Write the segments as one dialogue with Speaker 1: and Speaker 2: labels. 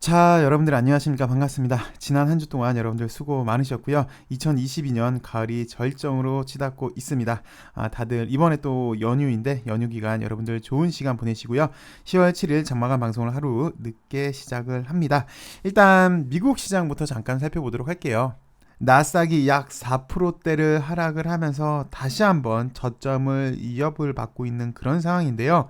Speaker 1: 자, 여러분들 안녕하십니까? 반갑습니다. 지난 한 주 동안 여러분들 수고 많으셨고요. 2022년 가을이 절정으로 치닫고 있습니다. 다들 이번에 또 연휴인데 연휴 기간 여러분들 좋은 시간 보내시고요. 10월 7일 장마감 방송을 하루 늦게 시작을 합니다. 일단 미국 시장부터 잠깐 살펴보도록 할게요. 나스닥이 약 4%대를 하락을 하면서 다시 한번 저점을 위협을 받고 있는 그런 상황인데요.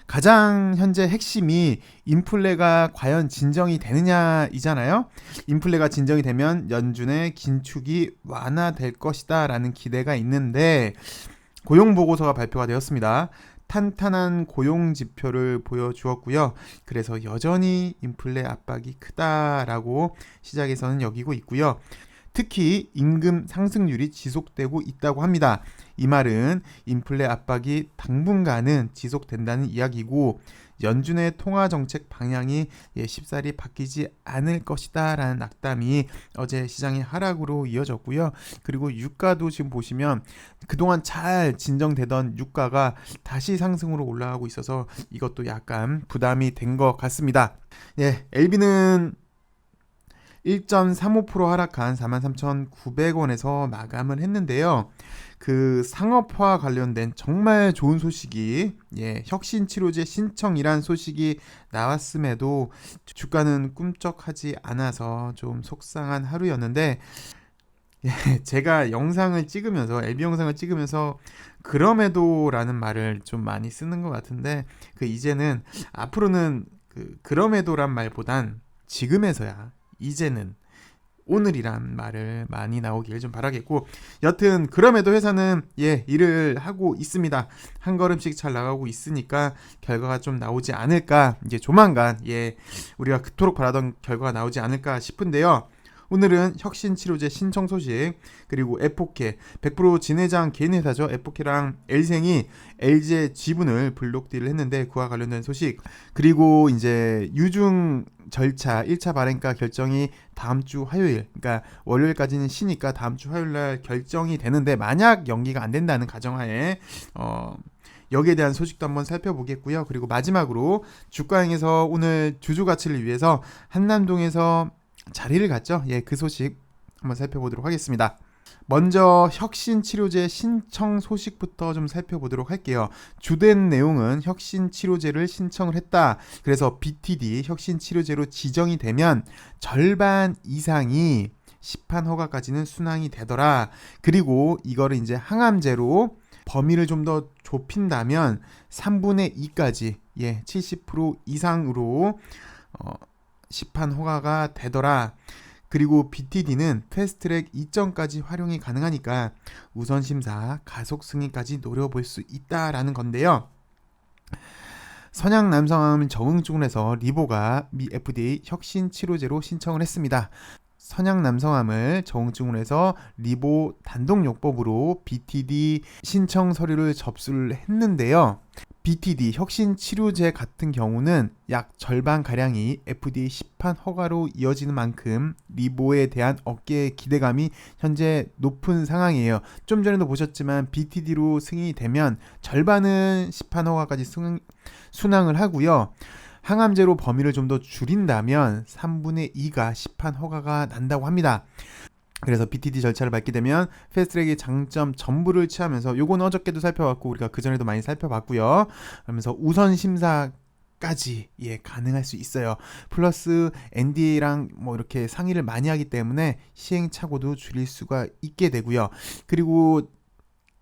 Speaker 1: 가장 현재 핵심이 인플레가 과연 진정이 되느냐이잖아요. 인플레가 진정이 되면 연준의 긴축이 완화될 것이다 라는 기대가 있는데 고용 보고서가 발표가 되었습니다. 탄탄한 고용 지표를 보여주었고요. 그래서 여전히 인플레 압박이 크다라고 시장에서는 여기고 있고요. 특히 임금 상승률이 지속되고 있다고 합니다. 이 말은 인플레 압박이 당분간은 지속된다는 이야기고 연준의 통화 정책 방향이 쉽사리 바뀌지 않을 것이다 라는 낙담이 어제 시장의 하락으로 이어졌고요. 그리고 유가도 지금 보시면 그동안 잘 진정되던 유가가 다시 상승으로 올라가고 있어서 이것도 약간 부담이 된 것 같습니다. LB는 1.35% 하락한 43,900원에서 마감을 했는데요. 그 상업화 관련된 정말 좋은 소식이 혁신치료제 신청이란 소식이 나왔음에도 주가는 꿈쩍하지 않아서 좀 속상한 하루였는데 제가 영상을 찍으면서 LB 영상을 찍으면서 그럼에도라는 말을 좀 많이 쓰는 것 같은데 이제는 앞으로는 그럼에도란 말보단 지금에서야 이제는 오늘이란 말을 많이 나오길 좀 바라겠고 여튼 그럼에도 회사는 일을 하고 있습니다. 한 걸음씩 잘 나가고 있으니까 결과가 좀 나오지 않을까 이제 조만간 우리가 그토록 바라던 결과가 나오지 않을까 싶은데요. 오늘은 혁신치료제 신청 소식 그리고 에포케 100% 진회장 개인 회사죠. 에포케랑 엘생이 LG의 지분을 블록딜을 했는데 그와 관련된 소식 그리고 이제 유중 절차 1차 발행가 결정이 다음 주 화요일 그러니까 월요일까지는 쉬니까 다음 주 화요일날 결정이 되는데 만약 연기가 안 된다는 가정하에 여기에 대한 소식도 한번 살펴보겠고요. 그리고 마지막으로 주가행에서 오늘 주주 가치를 위해서 한남동에서 자리를 갖죠. 그 소식 한번 살펴보도록 하겠습니다. 먼저 혁신치료제 신청 소식부터 좀 살펴보도록 할게요. 주된 내용은 혁신치료제를 신청을 했다. 그래서 BTD 혁신치료제로 지정이 되면 절반 이상이 시판 허가까지는 순항이 되더라. 그리고 이거를 이제 항암제로 범위를 좀 더 좁힌다면 3분의 2까지 70% 이상으로 시판 허가가 되더라. 그리고 BTD는 패스트트랙 이전까지 활용이 가능하니까 우선 심사 가속 승인까지 노려볼 수 있다라는 건데요. 선양 남성암 적응증을 해서 리보가 미 FDA 혁신 치료제로 신청을 했습니다. 선양 남성암을 적응증으로 해서 리보 단독요법으로 BTD 신청 서류를 접수를 했는데요. BTD 혁신 치료제 같은 경우는 약 절반가량이 FDA 시판 허가로 이어지는 만큼 리보에 대한 업계의 기대감이 현재 높은 상황이에요. 좀 전에도 보셨지만 BTD로 승인이 되면 절반은 시판 허가까지 순항을 하고요. 항암제로 범위를 좀 더 줄인다면 3분의 2가 시판 허가가 난다고 합니다. 그래서 BTD 절차를 밟게 되면 패스트트랙의 장점 전부를 취하면서 요건 어저께도 살펴봤고 우리가 그전에도 많이 살펴봤고요. 그러면서 우선 심사까지 가능할 수 있어요. 플러스 NDA랑 뭐 이렇게 상의를 많이 하기 때문에 시행착오도 줄일 수가 있게 되고요. 그리고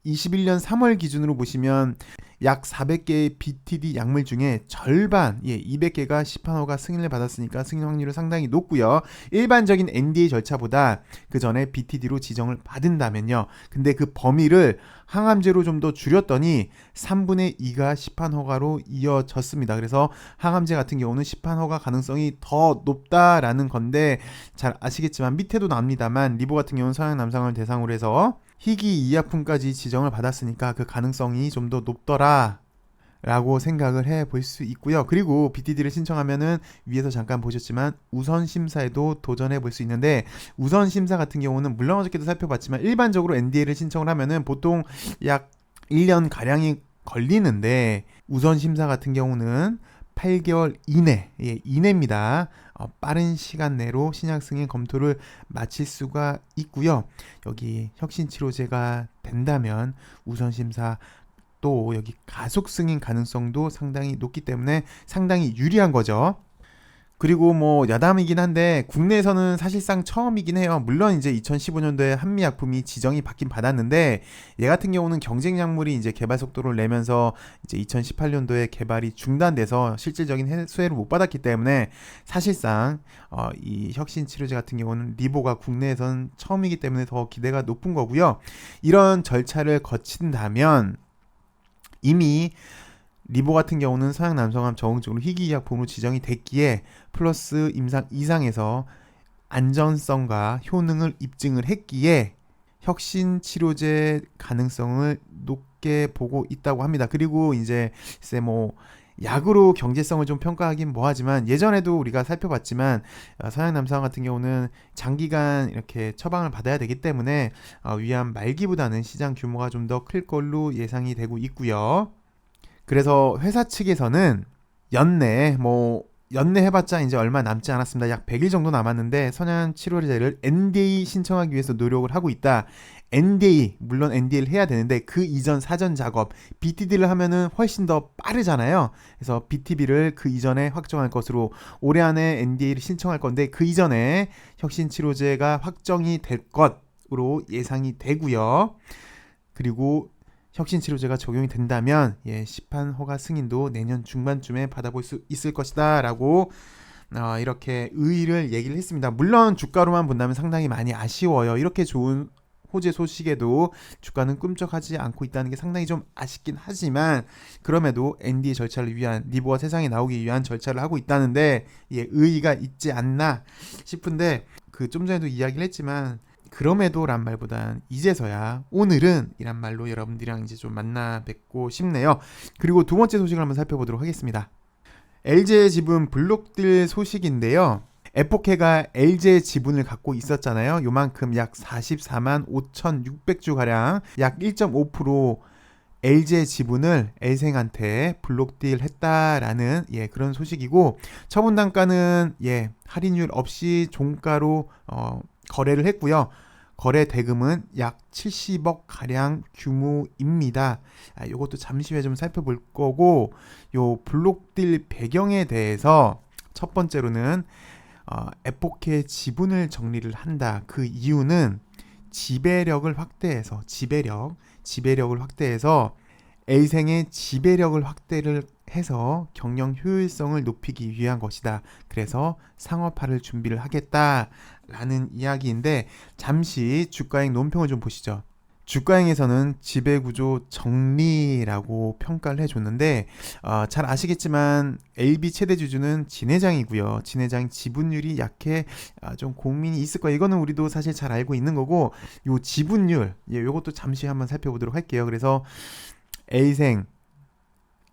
Speaker 1: 21년 3월 기준으로 보시면 약 400개의 BTD 약물 중에 절반 200개가 시판허가 승인을 받았으니까 승인 확률은 상당히 높고요. 일반적인 NDA 절차보다 그 전에 BTD로 지정을 받은다면요. 근데 그 범위를 항암제로 좀 더 줄였더니 3분의 2가 시판허가로 이어졌습니다. 그래서 항암제 같은 경우는 시판허가 가능성이 더 높다라는 건데 잘 아시겠지만 밑에도 나옵니다만 리보 같은 경우는 서양 남성을 대상으로 해서 희귀 이약품까지 지정을 받았으니까 그 가능성이 좀 더 높더라 라고 생각을 해볼 수 있고요. 그리고 BTD를 신청하면은 위에서 잠깐 보셨지만 우선 심사에도 도전해 볼 수 있는데 우선 심사 같은 경우는 물론 어저께도 살펴봤지만 일반적으로 NDA를 신청을 하면은 보통 약 1년 가량이 걸리는데 우선 심사 같은 경우는 8개월 이내, 이내입니다. 빠른 시간 내로 신약 승인 검토를 마칠 수가 있고요. 여기 혁신치료제가 된다면 우선심사 또 여기 가속 승인 가능성도 상당히 높기 때문에 상당히 유리한 거죠. 그리고 뭐 야담이긴 한데 국내에서는 사실상 처음이긴 해요. 물론 이제 2015년도에 한미약품이 지정이 받긴 받았는데 얘 같은 경우는 경쟁 약물이 이제 개발 속도를 내면서 이제 2018년도에 개발이 중단돼서 실질적인 수혜를 못 받았기 때문에 사실상 이 혁신 치료제 같은 경우는 리보가 국내에서는 처음이기 때문에 더 기대가 높은 거고요. 이런 절차를 거친다면 이미 리보 같은 경우는 서양 남성암 적응증으로 희귀의약품으로 지정이 됐기에 플러스 임상 이상에서 안전성과 효능을 입증을 했기에 혁신 치료제 가능성을 높게 보고 있다고 합니다. 그리고 이제 글쎄 뭐 약으로 경제성을 좀 평가하긴 뭐하지만 예전에도 우리가 살펴봤지만 서양 남성 같은 경우는 장기간 이렇게 처방을 받아야 되기 때문에 위암 말기보다는 시장 규모가 좀 더 클 걸로 예상이 되고 있고요. 그래서 회사 측에서는 연내 해봤자 이제 얼마 남지 않았습니다. 약 100일 정도 남았는데 선양 치료제를 NDA 신청하기 위해서 노력을 하고 있다. NDA, 물론 NDA를 해야 되는데 그 이전 사전 작업, BTD를 하면은 훨씬 더 빠르잖아요. 그래서 BTB를 그 이전에 확정할 것으로 올해 안에 NDA를 신청할 건데 그 이전에 혁신 치료제가 확정이 될 것으로 예상이 되고요. 그리고 혁신 치료제가 적용이 된다면 시판 허가 승인도 내년 중반쯤에 받아볼 수 있을 것이다 라고 이렇게 의의를 얘기를 했습니다. 물론 주가로만 본다면 상당히 많이 아쉬워요. 이렇게 좋은 호재 소식에도 주가는 꿈쩍하지 않고 있다는 게 상당히 좀 아쉽긴 하지만 그럼에도 NDA 절차를 위한 리보가 세상에 나오기 위한 절차를 하고 있다는데 의의가 있지 않나 싶은데 그 좀 전에도 이야기를 했지만 그럼에도 란 말보단 이제서야 오늘은 이란 말로 여러분들이랑 이제 좀 만나 뵙고 싶네요. 그리고 두 번째 소식을 한번 살펴보도록 하겠습니다. LG의 지분 블록딜 소식인데요. 에포케가 LG의 지분을 갖고 있었잖아요. 요만큼 약 44만 5,600주 가량 약 1.5% LG의 지분을 엘생한테 블록딜 했다라는 그런 소식이고 처분 단가는 할인율 없이 종가로 거래를 했고요. 거래 대금은 약 70억 가량 규모입니다. 이것도 잠시 후에 좀 살펴볼 거고 요 블록딜 배경에 대해서 첫 번째로는 에포케의 지분을 정리를 한다. 그 이유는 지배력을 확대해서 지배력을 확대해서 엘생의 지배력을 확대를 해서 경영 효율성을 높이기 위한 것이다. 그래서 상업화를 준비를 하겠다라는 이야기인데 잠시 주가행 논평을 좀 보시죠. 주가행에서는 지배구조 정리라고 평가를 해줬는데 잘 아시겠지만 LB 최대 주주는 진 회장이고요. 진 회장 지분율이 약해 좀 고민이 있을 거예요. 이거는 우리도 사실 잘 알고 있는 거고 요 지분율 요것도 잠시 한번 살펴보도록 할게요. 그래서 엘생,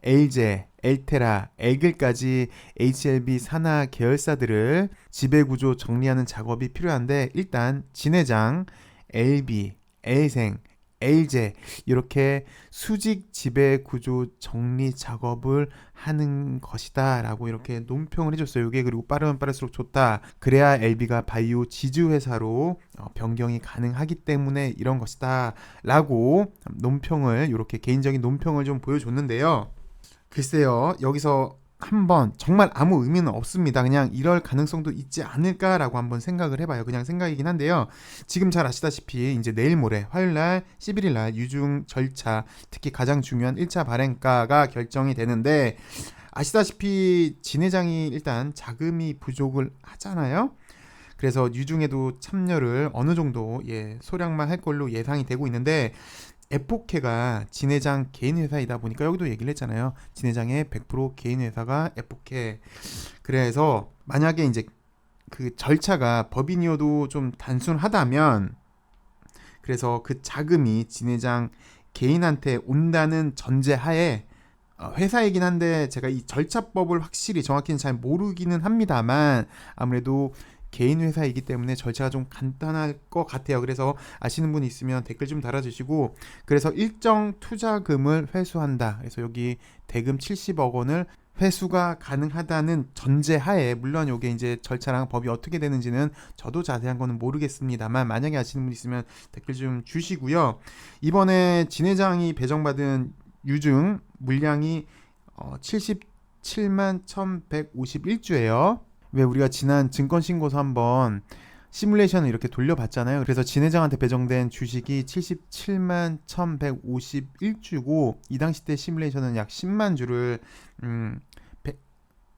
Speaker 1: 엘제, 엘테라, 엘글까지 HLB 산하 계열사들을 지배구조 정리하는 작업이 필요한데 일단 진회장, LB, 엘생, 엘제 이렇게 수직 지배구조 정리 작업을 하는 것이다 라고 이렇게 논평을 해줬어요. 이게 그리고 빠르면 빠를수록 좋다. 그래야 LB가 바이오 지주회사로 변경이 가능하기 때문에 이런 것이다 라고 논평을 이렇게 개인적인 논평을 좀 보여줬는데요. 글쎄요, 여기서 한번 정말 아무 의미는 없습니다. 그냥 이럴 가능성도 있지 않을까라고 한번 생각을 해봐요. 그냥 생각이긴 한데요. 지금 잘 아시다시피 이제 내일 모레 화요일날 11일날 유중 절차 특히 가장 중요한 1차 발행가가 결정이 되는데 아시다시피 진 회장이 일단 자금이 부족을 하잖아요. 그래서 유중에도 참여를 어느 정도 소량만 할 걸로 예상이 되고 있는데 에포케가 진 회장 개인 회사이다 보니까 여기도 얘기를 했잖아요. 진 회장의 100% 개인 회사가 에포케. 그래서 만약에 이제 그 절차가 법인이어도 좀 단순하다면 그래서 그 자금이 진 회장 개인한테 온다는 전제하에 회사이긴 한데 제가 이 절차법을 확실히 정확히는 잘 모르기는 합니다만 아무래도 개인 회사이기 때문에 절차가 좀 간단할 것 같아요. 그래서 아시는 분 있으면 댓글 좀 달아주시고 그래서 일정 투자금을 회수한다. 그래서 여기 대금 70억 원을 회수가 가능하다는 전제하에, 물론 이게 이제 절차랑 법이 어떻게 되는지는 저도 자세한 거는 모르겠습니다만 만약에 아시는 분 있으면 댓글 좀 주시고요. 이번에 진 회장이 배정받은 유증 물량이 77만 1151주예요. 왜 우리가 지난 증권신고서 한번 시뮬레이션을 이렇게 돌려봤잖아요. 그래서 진 회장한테 배정된 주식이 77만 1151주고 이 당시 때 시뮬레이션은 약 10만 주를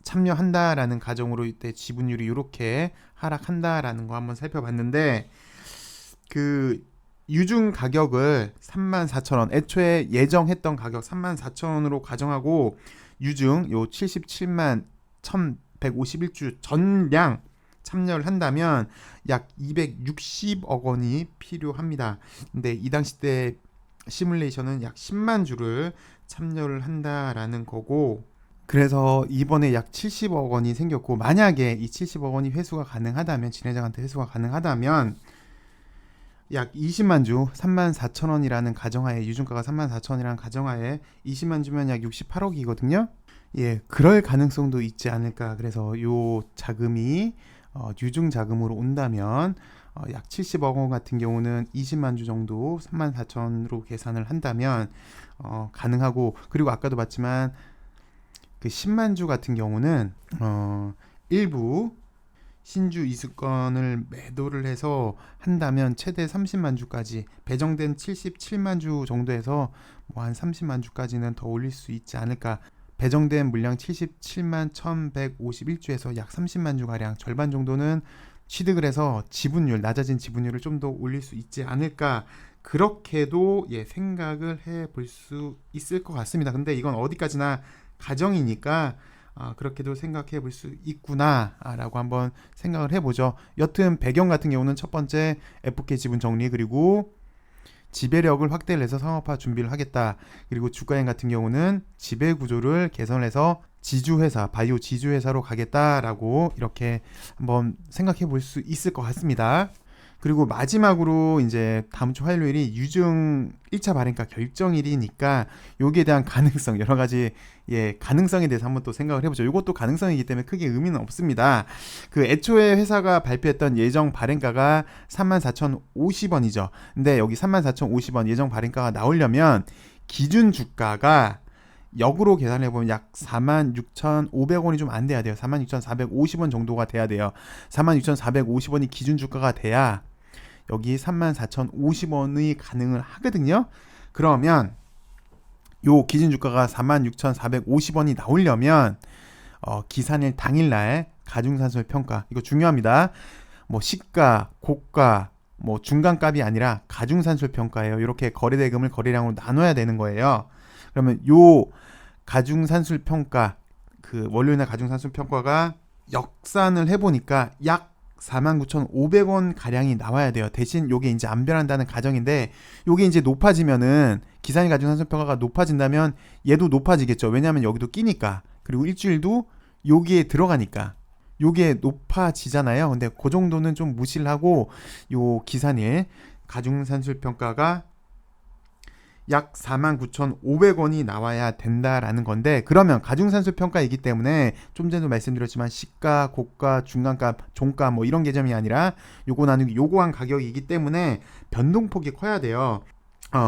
Speaker 1: 참여한다라는 가정으로 이때 지분율이 이렇게 하락한다라는 거 한번 살펴봤는데, 그 유증 가격을 34,000원, 애초에 예정했던 가격 34,000원으로 가정하고 유증 요 77만 1151주 전량 참여를 한다면 약 260억 원이 필요합니다. 근데 이 당시 때 시뮬레이션은 약 10만 주를 참여를 한다라는 거고, 그래서 이번에 약 70억 원이 생겼고, 만약에 이 70억 원이 회수가 가능하다면, 진 회장한테 회수가 가능하다면 약 20만 주 34,000원이라는 가정하에, 유증가가 34,000원이라는 가정하에 20만 주면 약 68억이거든요. 예, 그럴 가능성도 있지 않을까. 그래서 요 자금이 유증 자금으로 온다면 약 70억 원 같은 경우는 20만 주 정도 34,000으로 계산을 한다면 가능하고, 그리고 아까도 봤지만 그 10만 주 같은 경우는 일부 신주 이수권을 매도를 해서 한다면 최대 30만 주까지, 배정된 77만 주 정도에서 뭐 한 30만 주까지는 더 올릴 수 있지 않을까. 배정된 물량 77만 1151주에서 약 30만 주가량, 절반 정도는 취득을 해서 지분율, 낮아진 지분율을 좀 더 올릴 수 있지 않을까. 그렇게도 생각을 해볼 수 있을 것 같습니다. 근데 이건 어디까지나 가정이니까 그렇게도 생각해 볼 수 있구나 라고 한번 생각을 해보죠. 여튼 배경 같은 경우는 첫 번째 FK 지분 정리, 그리고 지배력을 확대를 해서 상업화 준비를 하겠다. 그리고 주가행 같은 경우는 지배 구조를 개선해서 지주회사, 바이오 지주회사로 가겠다라고 이렇게 한번 생각해 볼 수 있을 것 같습니다. 그리고 마지막으로 이제 다음 주 화요일이 유증 1차 발행가 결정일이니까 여기에 대한 가능성, 여러 가지 가능성에 대해서 한번 또 생각을 해보죠. 이것도 가능성이기 때문에 크게 의미는 없습니다. 그 애초에 회사가 발표했던 예정 발행가가 34,050원이죠. 근데 여기 34,050원 예정 발행가가 나오려면 기준 주가가 역으로 계산해보면 약 46,500원이 좀 안 돼야 돼요. 46,450원 정도가 돼야 돼요. 46,450원이 기준 주가가 돼야 여기 34,050원이 가능을 하거든요. 그러면 요 기준 주가가 46,450원이 나오려면 기산일 당일날 가중산술 평가, 이거 중요합니다. 뭐 시가, 고가, 뭐 중간값이 아니라 가중산술 평가예요. 이렇게 거래대금을 거래량으로 나눠야 되는 거예요. 그러면 요 가중산술 평가, 그 원료나 가중산술 평가가 역산을 해보니까 약 49,500원 가량이 나와야 돼요. 대신 요게 이제 안 변한다는 가정인데, 요게 이제 높아지면은, 기산일 가중산술 평가가 높아진다면 얘도 높아지겠죠. 왜냐하면 여기도 끼니까. 그리고 일주일도 여기에 들어가니까 요게 높아지잖아요. 근데 그 정도는 좀 무시를 하고 요 기산일 가중산술 평가가 약 49,500원이 나와야 된다라는 건데, 그러면 가중산술 평가이기 때문에 좀 전에도 말씀드렸지만 시가, 고가, 중간값, 종가 뭐 이런 개념이 아니라 요거 나누기 요거한 가격이기 때문에 변동폭이 커야 돼요.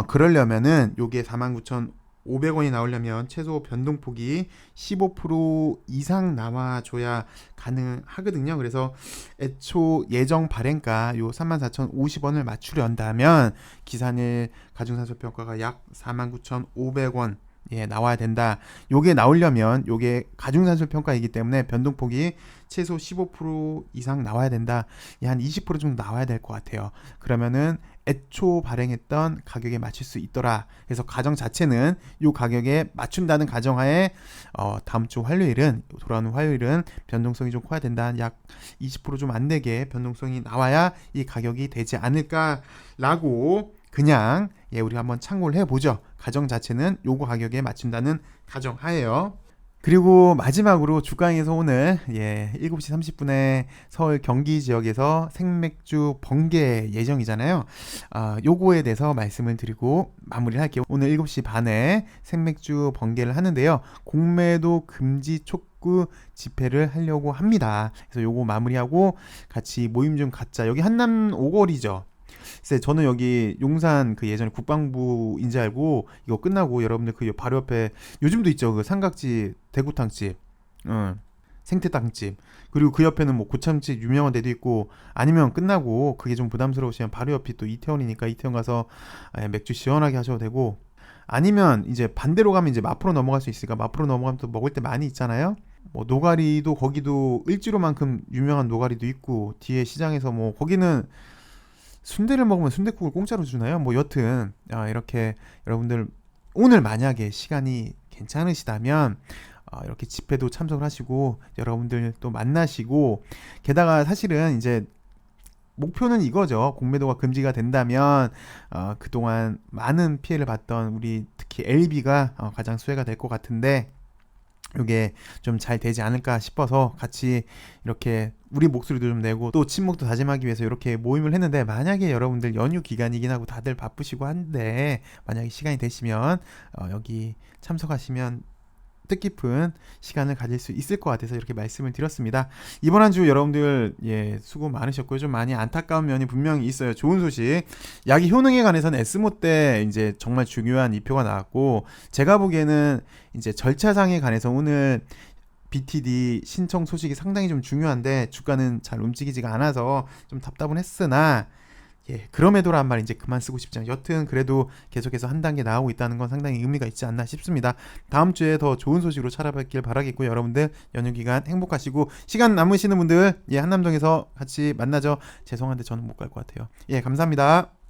Speaker 1: 그러려면은 요게 49,500원이 나오려면 최소 변동폭이 15% 이상 나와줘야 가능하거든요. 그래서 애초 예정 발행가 요 34,050원을 맞추려한다면 기산일 가중산술 평가가 약 49,500원 나와야 된다. 요게 나오려면 요게 가중산술 평가이기 때문에 변동폭이 최소 15% 이상 나와야 된다. 한 20% 정도 나와야 될 것 같아요. 그러면은 애초 발행했던 가격에 맞출 수 있더라. 그래서 가정 자체는 요 가격에 맞춘다는 가정하에 다음 주 화요일은, 돌아오는 화요일은 변동성이 좀 커야 된다. 약 20% 좀 안 되게 변동성이 나와야 이 가격이 되지 않을까라고 그냥 우리가 한번 참고를 해보죠. 가정 자체는 요거 가격에 맞춘다는 가정하에요. 그리고 마지막으로 주강에서 오늘 7시 30분에 서울 경기 지역에서 생맥주 번개 예정이잖아요. 요거에 대해서 말씀을 드리고 마무리를 할게요. 오늘 7시 반에 생맥주 번개를 하는데요. 공매도 금지 촉구 집회를 하려고 합니다. 그래서 요거 마무리하고 같이 모임 좀 갖자. 여기 한남 오거리죠. 글쎄, 저는 여기 용산 그 예전에 국방부인지 알고 이거 끝나고 여러분들 그 바로 옆에 요즘도 있죠. 그 삼각지 대구탕집, 생태탕집. 그리고 그 옆에는 뭐 고참집 유명한 데도 있고, 아니면 끝나고 그게 좀 부담스러우시면 바로 옆이 또 이태원이니까 이태원 가서 맥주 시원하게 하셔도 되고, 아니면 이제 반대로 가면 이제 마포로 넘어갈 수 있으니까 마포로 넘어가면 또 먹을 때 많이 있잖아요. 뭐 노가리도 거기도 을지로만큼 유명한 노가리도 있고, 뒤에 시장에서 뭐 거기는 순대를 먹으면 순댓국을 공짜로 주나요? 뭐 여튼 이렇게 여러분들 오늘 만약에 시간이 괜찮으시다면 이렇게 집회도 참석을 하시고 여러분들 또 만나시고, 게다가 사실은 이제 목표는 이거죠. 공매도가 금지가 된다면 그동안 많은 피해를 봤던 우리 특히 LB가 가장 수혜가 될 것 같은데, 이게 좀 잘 되지 않을까 싶어서 같이 이렇게 우리 목소리도 좀 내고 또 친목도 다짐하기 위해서 이렇게 모임을 했는데, 만약에 여러분들 연휴 기간이긴 하고 다들 바쁘시고 한데 만약에 시간이 되시면 여기 참석하시면 뜻깊은 시간을 가질 수 있을 것 같아서 이렇게 말씀을 드렸습니다. 이번 한 주 여러분들 수고 많으셨고요. 좀 많이 안타까운 면이 분명히 있어요. 좋은 소식, 약이 효능에 관해서는 에스모 때 이제 정말 중요한 이표가 나왔고, 제가 보기에는 이제 절차상에 관해서 오늘 BTD 신청 소식이 상당히 좀 중요한데 주가는 잘 움직이지가 않아서 좀 답답은 했으나, 그럼에도란 말 이제 그만 쓰고 싶지 않아요. 여튼 그래도 계속해서 한 단계 나오고 있다는 건 상당히 의미가 있지 않나 싶습니다. 다음 주에 더 좋은 소식으로 찾아뵙길 바라겠고요. 여러분들 연휴 기간 행복하시고, 시간 남으시는 분들 한남동에서 같이 만나죠. 죄송한데 저는 못 갈 것 같아요. 감사합니다.